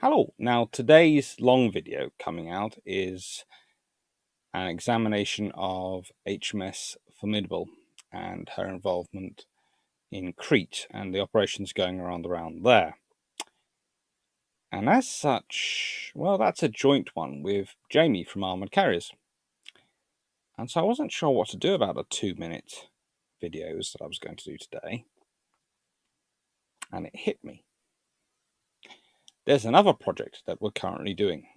Hello. Now, today's long video coming out is an examination of HMS Formidable and her involvement in Crete and the operations going around there. And as such, well, that's a joint one with Jamie from Armoured Carriers. And so I wasn't sure what to do about the 2-minute videos that I was going to do today. And it hit me. There's another project that we're currently doing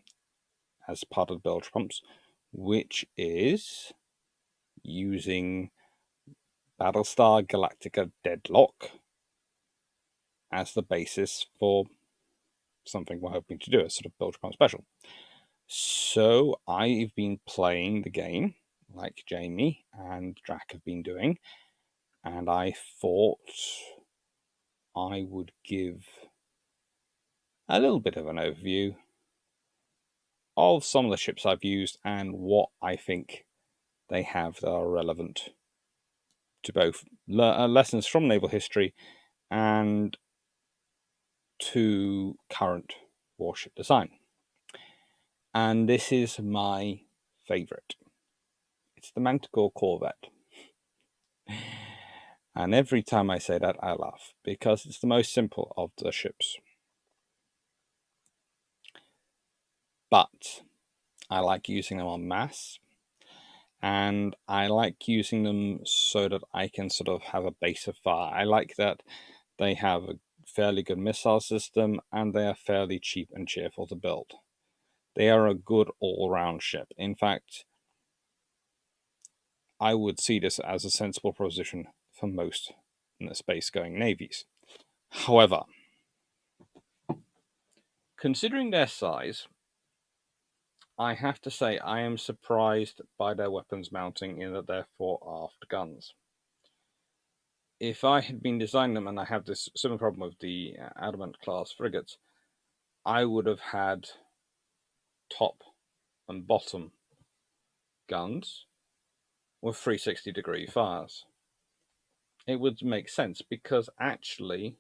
as part of the bilge pumps, which is using Battlestar Galactica Deadlock as the basis for something we're hoping to do, a sort of bilge pump special. So I've been playing the game like Jamie and Drac have been doing, and I thought I would give a little bit of an overview of some of the ships I've used and what I think they have that are relevant to both lessons from naval history and to current warship design. And this is my favorite. It's the Manticore Corvette. And every time I say that, I laugh because it's the most simple of the ships. But I like using them en masse, and I like using them so that I can sort of have a base of fire. I like that they have a fairly good missile system and they are fairly cheap and cheerful to build. They are a good all-round ship. In fact, I would see this as a sensible proposition for most in the space-going navies. However, considering their size, I have to say I am surprised by their weapons mounting in that they're fore-aft guns. If I had been designing them, and I have this similar problem with the Adamant class frigates, I would have had top and bottom guns with 360-degree fires. It would make sense because actually,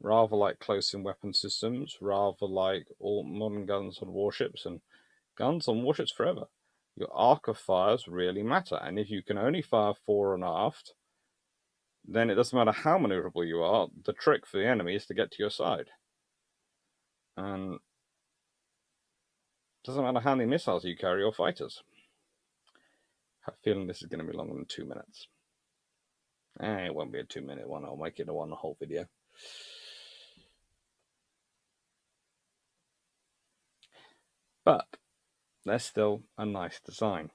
rather like close-in weapon systems, rather like all modern guns on warships and guns on warships forever, your arc of fires really matter. And if you can only fire fore and aft, then it doesn't matter how maneuverable you are. The trick for the enemy is to get to your side. And it doesn't matter how many missiles you carry or fighters. I have a feeling this is going to be longer than 2 minutes. It won't be a 2-minute one. I'll make it a whole video. But they're still a nice design.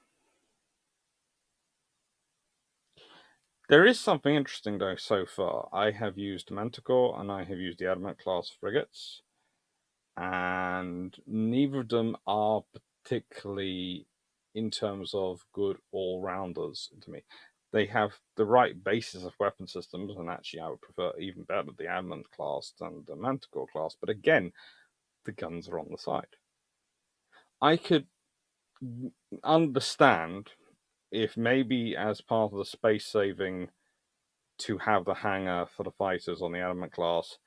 There is something interesting though so far. I have used Manticore and I have used the Adamant class frigates, and neither of them are particularly in terms of good all-rounders to me. They have the right basis of weapon systems, and actually I would prefer even better the Adamant class than the Manticore class, but again, the guns are on the side. I could understand if maybe as part of the space saving to have the hangar for the fighters on the Adamant class,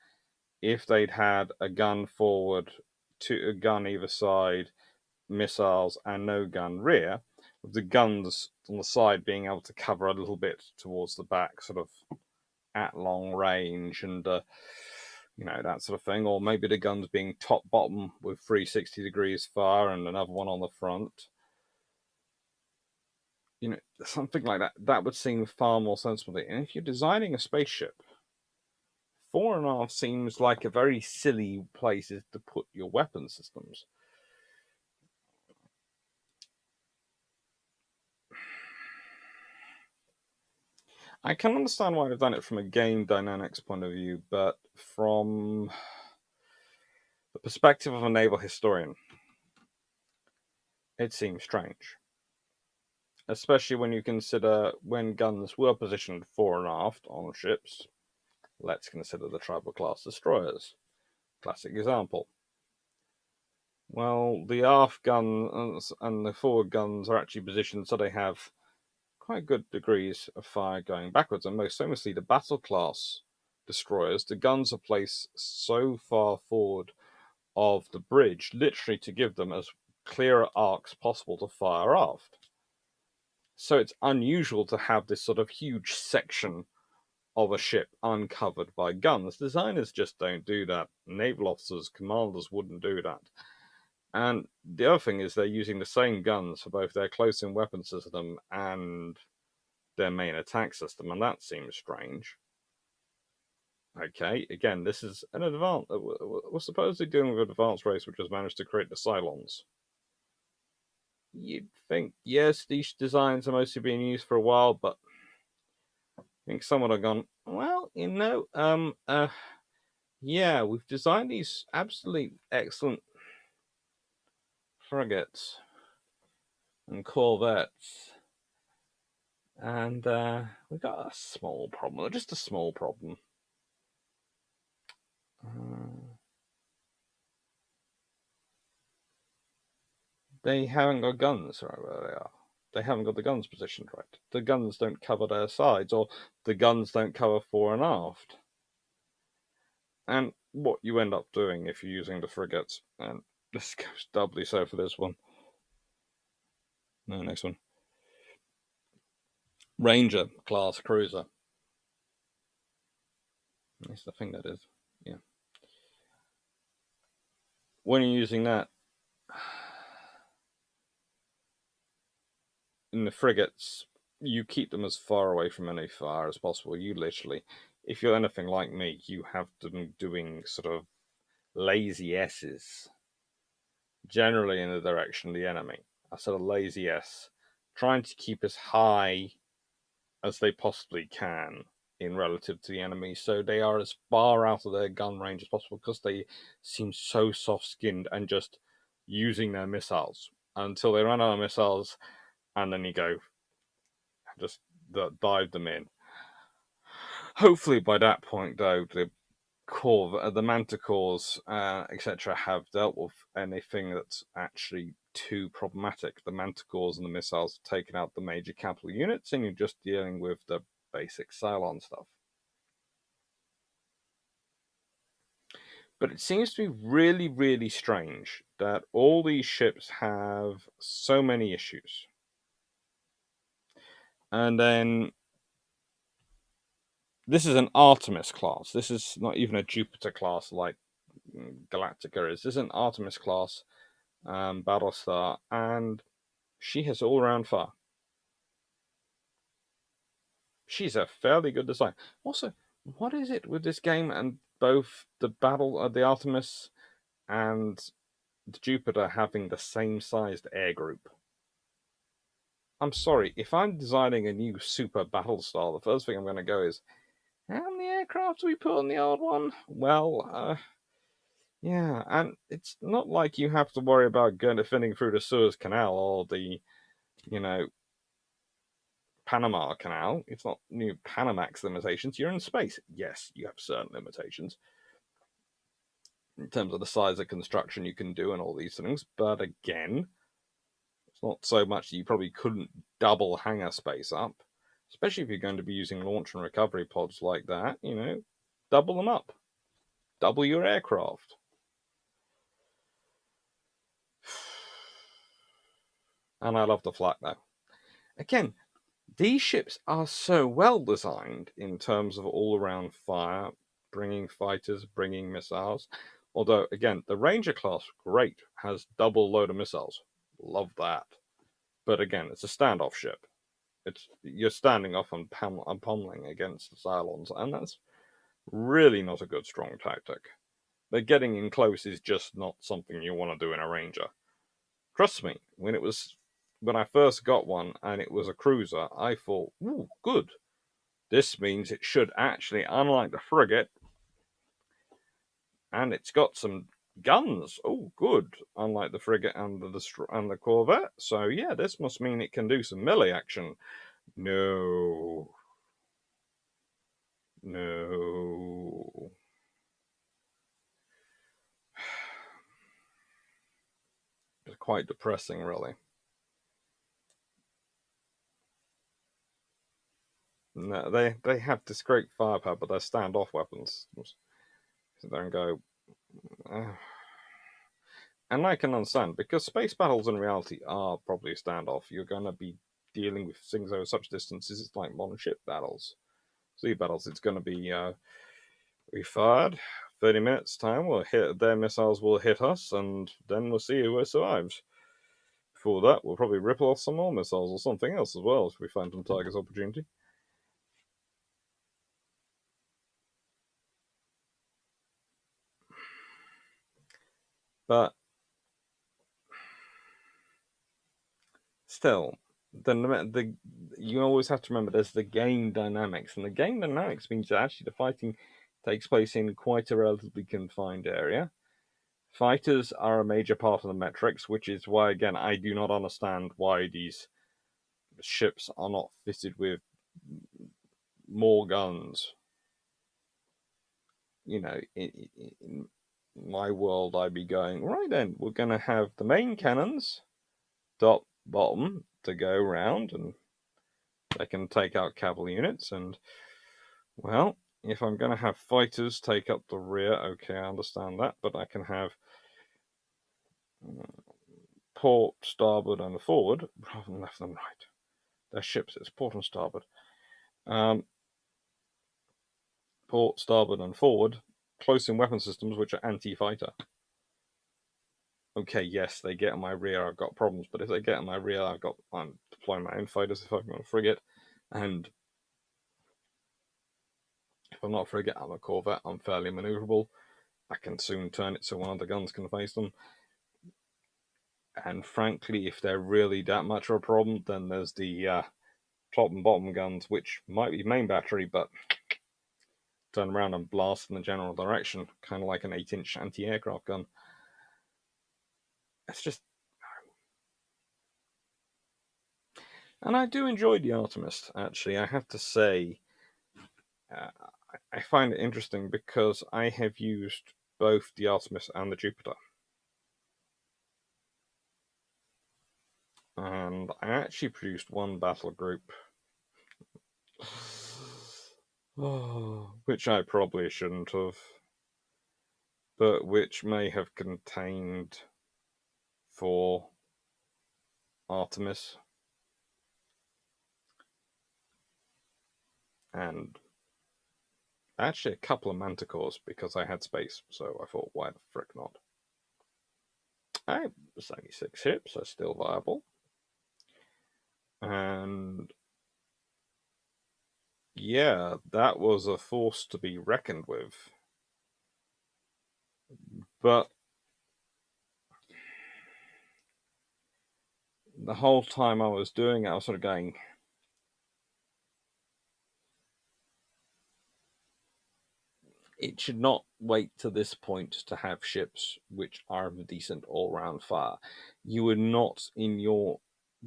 if they'd had a gun forward, a gun either side, missiles, and no gun rear, with the guns on the side being able to cover a little bit towards the back, sort of at long range, and that sort of thing. Or maybe the guns being top bottom with 360 degrees fire and another one on the front. Something like that. That would seem far more sensible. And if you're designing a spaceship, fore and aft seems like a very silly place to put your weapon systems. I can understand why they've done it from a game dynamics point of view, but from the perspective of a naval historian, it seems strange. Especially when you consider when guns were positioned fore and aft on ships. Let's consider the Tribal class destroyers. Classic example. Well, the aft guns and the forward guns are actually positioned so they have quite good degrees of fire going backwards, and most famously the battle class destroyers, the guns are placed so far forward of the bridge, literally to give them as clear arcs possible to fire aft. So it's unusual to have this sort of huge section of a ship uncovered by guns. Designers just don't do that. Naval officers, commanders wouldn't do that. And the other thing is they're using the same guns for both their close-in weapon system and their main attack system, and that seems strange. Okay, again, this is an advanced. We're supposedly dealing with an advanced race which has managed to create the Cylons. You'd think, yes, these designs are mostly being used for a while, but I think someone have gone, well, yeah, we've designed these absolutely excellent frigates and corvettes, and we've got a small problem, just a small problem. They haven't got guns right where they are. They haven't got the guns positioned right. The guns don't cover their sides, or the guns don't cover fore and aft. And what you end up doing if you're using the frigates, and this goes doubly so for this one. No, next one. Ranger class cruiser. That's the thing that is. Yeah. When you're using that, in the frigates, you keep them as far away from any fire as possible. You literally, if you're anything like me, you have them doing sort of lazy S's, generally in the direction of the enemy. A sort of lazy S, trying to keep as high as they possibly can in relative to the enemy, so they are as far out of their gun range as possible, because they seem so soft-skinned and just using their missiles until they run out of missiles, and then you go just dive them in. Hopefully by that point, though, the manticores, etc., have dealt with anything that's actually too problematic. The manticores and the missiles have taken out the major capital units, and you're just dealing with the basic Cylon stuff. But it seems to be really, really strange that all these ships have so many issues. And then this is an Artemis class. This is not even a Jupiter class like Galactica is. This is an Artemis class Battlestar, and she has all-around fire. She's a fairly good design. Also, what is it with this game and both the Artemis and the Jupiter having the same sized air group? I'm sorry, if I'm designing a new super Battlestar, the first thing I'm going to go is, how many aircraft do we put on the old one? Well, yeah, and it's not like you have to worry about finning through the Suez Canal or the, Panama Canal. It's not new Panamax limitations. You're in space. Yes, you have certain limitations in terms of the size of construction you can do and all these things. But again, it's not so much that you probably couldn't double hangar space up, especially if you're going to be using launch and recovery pods like that. Double them up, double your aircraft. And I love the Flak though. Again, these ships are so well designed in terms of all-around fire, bringing fighters, bringing missiles. Although, again, the Ranger class, great, has double load of missiles. Love that. But again, it's a standoff ship. You're standing off and pummeling against the Cylons, and that's really not a good strong tactic. But getting in close is just not something you want to do in a Ranger. Trust me, when I first got one and it was a cruiser, I thought, ooh, good. This means it should actually, unlike the frigate, and it's got some guns. Oh, good. Unlike the frigate and the corvette. So yeah, this must mean it can do some melee action. No. It's quite depressing, really. No, they have this great firepower, but they're standoff weapons. Sit there and go, And I can understand, because space battles in reality are probably a standoff. You're going to be dealing with things over such distances. It's like modern ship battles, sea battles. It's going to be we fired 30 minutes time. We'll hit their missiles. Will hit us, and then we'll see who survives. Before that, we'll probably ripple off some more missiles or something else as well if we find some Tiger's opportunity. But still, the you always have to remember there's the game dynamics, and the game dynamics means that actually the fighting takes place in quite a relatively confined area. Fighters are a major part of the metrics, which is why, again, I do not understand why these ships are not fitted with more guns. You know, in my world, I'd be going, right then, we're going to have the main cannons, top, bottom, to go around, and they can take out cavalry units. And, well, if I'm going to have fighters take up the rear, okay, I understand that, but I can have port, starboard, and forward, rather than left and right. They're ships, it's port and starboard. Port, starboard, and forward, close-in weapon systems, which are anti-fighter. Okay, yes, they get in my rear, I've got problems, but if they get in my rear, I'm deploying my own fighters if I'm on a frigate, and if I'm not a frigate, I'm a corvette, I'm fairly maneuverable. I can soon turn it so one of the guns can face them. And frankly, if they're really that much of a problem, then there's the top and bottom guns, which might be main battery, but turn around and blast in the general direction, kind of like an 8-inch anti-aircraft gun. It's just... And I do enjoy the Artemis, actually, I have to say. I find it interesting because I have used both the Artemis and the Jupiter. And I actually produced one battle group, which I probably shouldn't have, but which may have contained 4 Artemis and actually a couple of Manticores because I had space, so I thought, why the frick not? It's only 6 ships, they're still viable. And yeah, that was a force to be reckoned with. But the whole time I was doing it, I was sort of going, it should not wait to this point to have ships which are of a decent all-round fire. You would not, in your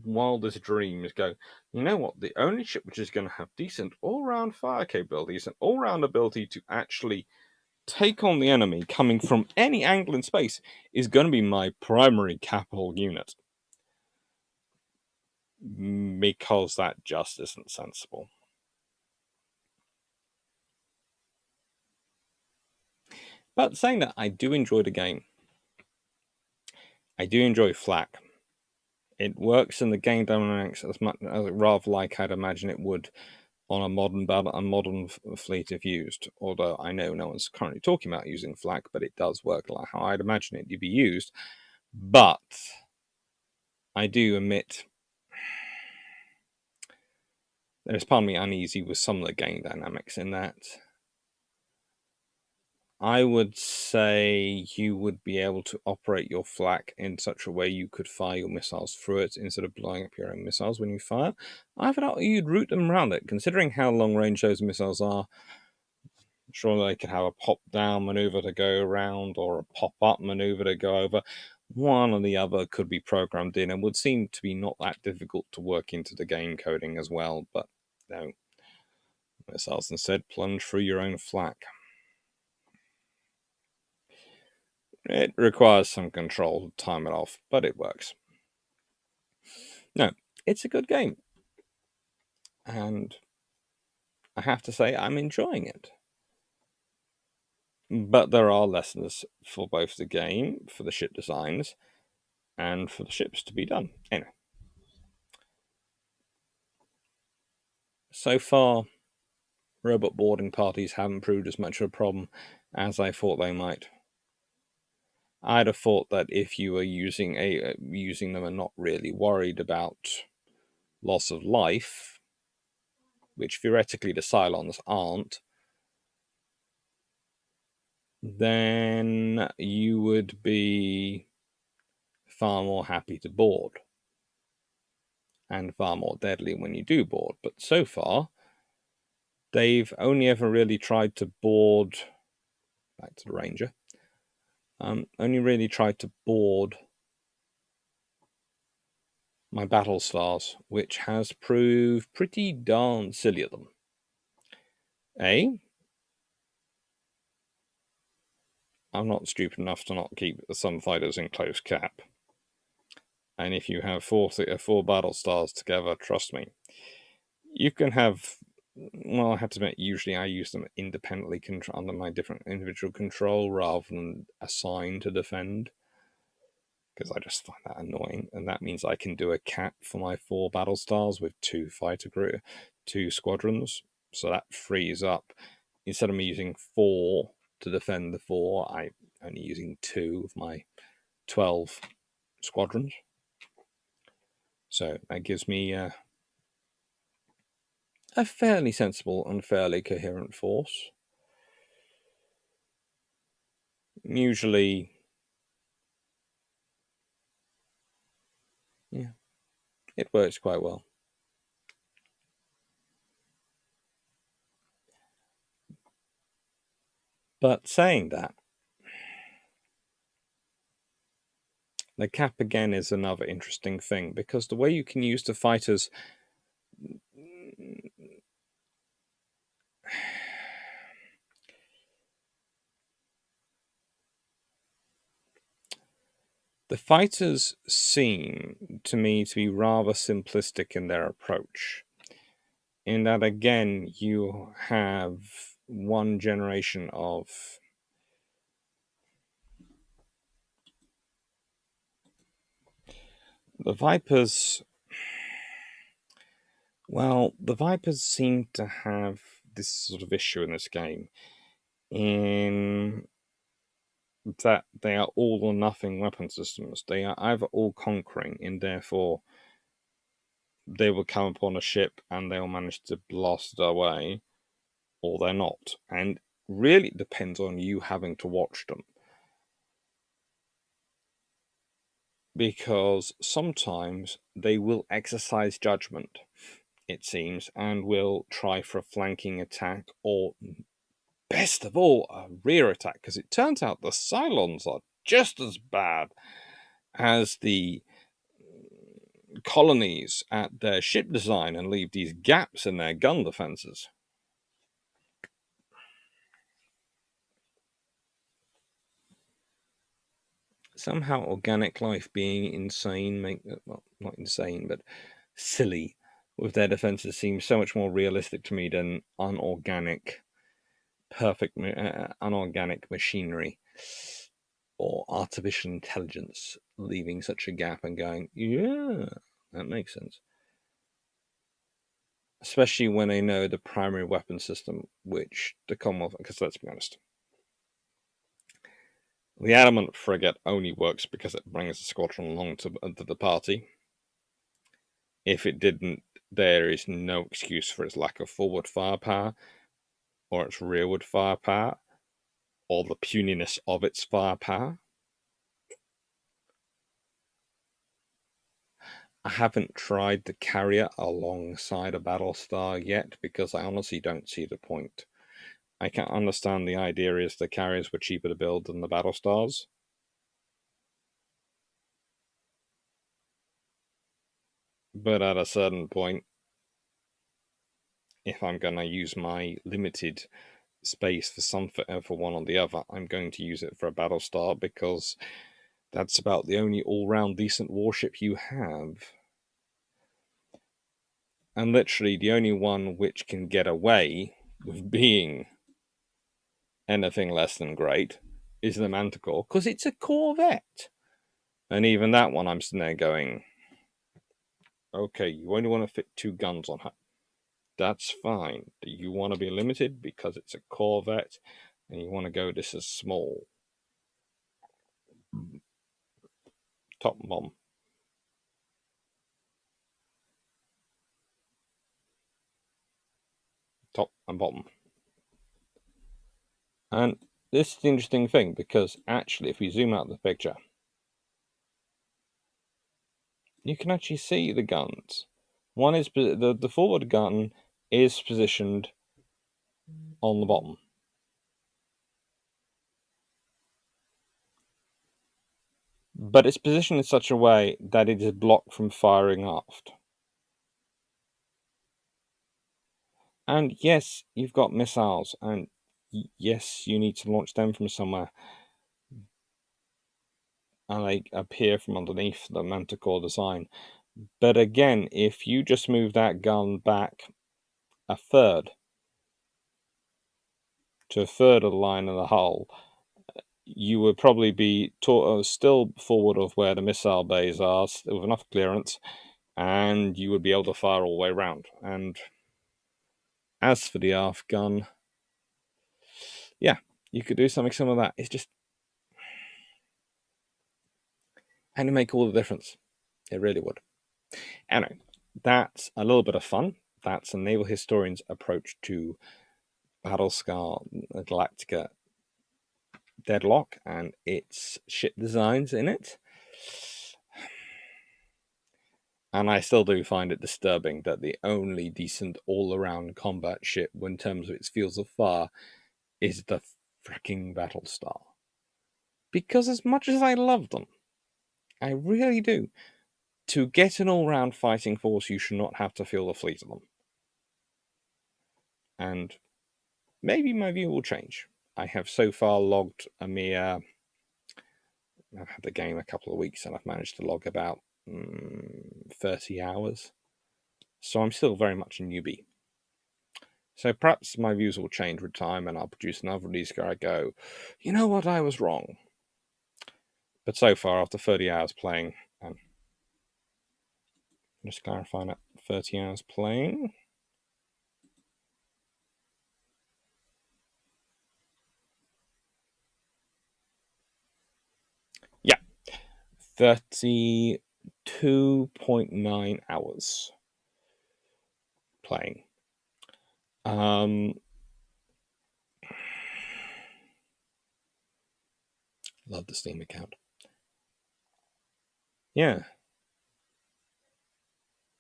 wildest dreams, go, you know what, the only ship which is going to have decent all-round fire capabilities and all-round ability to actually take on the enemy coming from any angle in space is going to be my primary capital unit. Because that just isn't sensible. But saying that, I do enjoy the game. I do enjoy Flak. It works in the game dynamics as much as rather like I'd imagine it would on a modern fleet if used. Although I know no one's currently talking about using Flak, but it does work like how I'd imagine it to be used. But I do admit there's part of me uneasy with some of the game dynamics in that I would say you would be able to operate your flak in such a way you could fire your missiles through it instead of blowing up your own missiles when you fire. I thought you'd route them around it, considering how long range those missiles are. Sure, they could have a pop down maneuver to go around or a pop up maneuver to go over. One or the other could be programmed in and would seem to be not that difficult to work into the game coding as well, but no. Missiles instead plunge through your own flak. It requires some control to time it off, but it works. No, it's a good game. And I have to say, I'm enjoying it. But there are lessons for both the game, for the ship designs, and for the ships to be done. Anyway. So far, robot boarding parties haven't proved as much of a problem as I thought they might. I'd have thought that if you were using them and not really worried about loss of life, which theoretically the Cylons aren't, then you would be far more happy to board and far more deadly when you do board. But so far, they've only ever really tried to board, back to the Ranger, only really tried to board my Battlestars, which has proved pretty darn silly of them. I'm not stupid enough to not keep the Sunfighters in close cap. And if you have four Battlestars together, trust me, you can have. Well, I have to admit, usually I use them independently under my different individual control rather than assigned to defend, because I just find that annoying. And that means I can do a cap for my 4 Battlestars with 2 2 squadrons. So that frees up, instead of me using 4 to defend the 4, I'm only using 2 of my 12 squadrons. So that gives me a fairly sensible and fairly coherent force. Usually, yeah, it works quite well. But saying that, the cap again is another interesting thing, because the way you can use the fighters, the fighters seem to me to be rather simplistic in their approach, in that again you have one generation of the Vipers. Well, the Vipers seem to have this sort of issue in this game, in that they are all or nothing weapon systems. They are either all conquering, and therefore they will come upon a ship and they'll manage to blast it away, or they're not. And really it depends on you having to watch them. Because sometimes they will exercise judgment, it seems, and will try for a flanking attack, or best of all, a rear attack, because it turns out the Cylons are just as bad as the colonies at their ship design and leave these gaps in their gun defenses. Somehow organic life being insane, well, not insane, but silly with their defenses seems so much more realistic to me than unorganic machinery or artificial intelligence leaving such a gap and going, yeah, that makes sense. Especially when they know the primary weapon system, which the Commonwealth, because let's be honest, the Adamant frigate only works because it brings the squadron along to the party. If it didn't, there is no excuse for its lack of forward firepower, or its rearward firepower, or the puniness of its firepower. I haven't tried the carrier alongside a Battlestar yet, because I honestly don't see the point. I can understand the idea is the carriers were cheaper to build than the Battlestars. But at a certain point, if I'm going to use my limited space for one or the other, I'm going to use it for a Battlestar, because that's about the only all-round decent warship you have. And literally the only one which can get away with being anything less than great is the Manticore, because it's a Corvette. And even that one, I'm sitting there going, okay, you only want to fit 2 guns on her. That's fine. You want to be limited because it's a Corvette and you want to go this as small. Top and bottom. Top and bottom. And this is the interesting thing, because actually, if we zoom out the picture, you can actually see the guns. One is the forward gun is positioned on the bottom. But it's positioned in such a way that it is blocked from firing aft. And yes, you've got missiles, and yes, you need to launch them from somewhere. And they appear from underneath the Manticore design. But again, if you just move that gun back a third to a third of the line of the hull, you would probably be still forward of where the missile bays are, with enough clearance, and you would be able to fire all the way around. And as for the aft gun, yeah, you could do something similar to that. It's just, and it make all the difference. It really would. Anyway, that's a little bit of fun. That's a naval historian's approach to Battlestar Galactica Deadlock and its ship designs in it. And I still do find it disturbing that the only decent all-around combat ship in terms of its fields of fire is the fricking Battlestar. Because as much as I love them, I really do, to get an all-round fighting force, you should not have to field a fleet of them. And maybe my view will change. I have so far logged a mere... I've had the game a couple of weeks and I've managed to log about 30 hours. So I'm still very much a newbie. So perhaps my views will change with time and I'll produce another release where I go, you know what, I was wrong. But so far, after 30 hours playing, just clarifying that, 30 hours playing. Yeah, 32.9 hours playing. Love the Steam account. Yeah.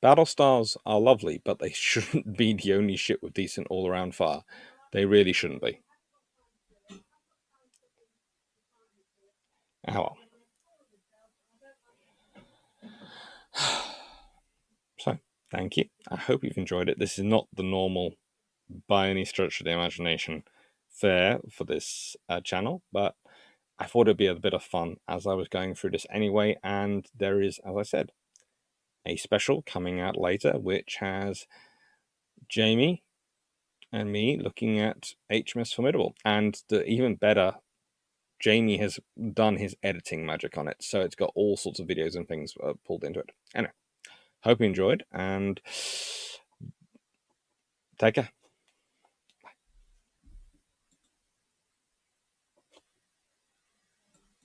Battlestars are lovely, but they shouldn't be the only ship with decent all-around fire. They really shouldn't be. Oh well. So, thank you. I hope you've enjoyed it. This is not the normal, by any stretch of the imagination, fare for this channel, but I thought it'd be a bit of fun as I was going through this anyway, and there is, as I said, a special coming out later, which has Jamie and me looking at HMS Formidable, and the even better, Jamie has done his editing magic on it, so it's got all sorts of videos and things pulled into it. Anyway, hope you enjoyed, and take care.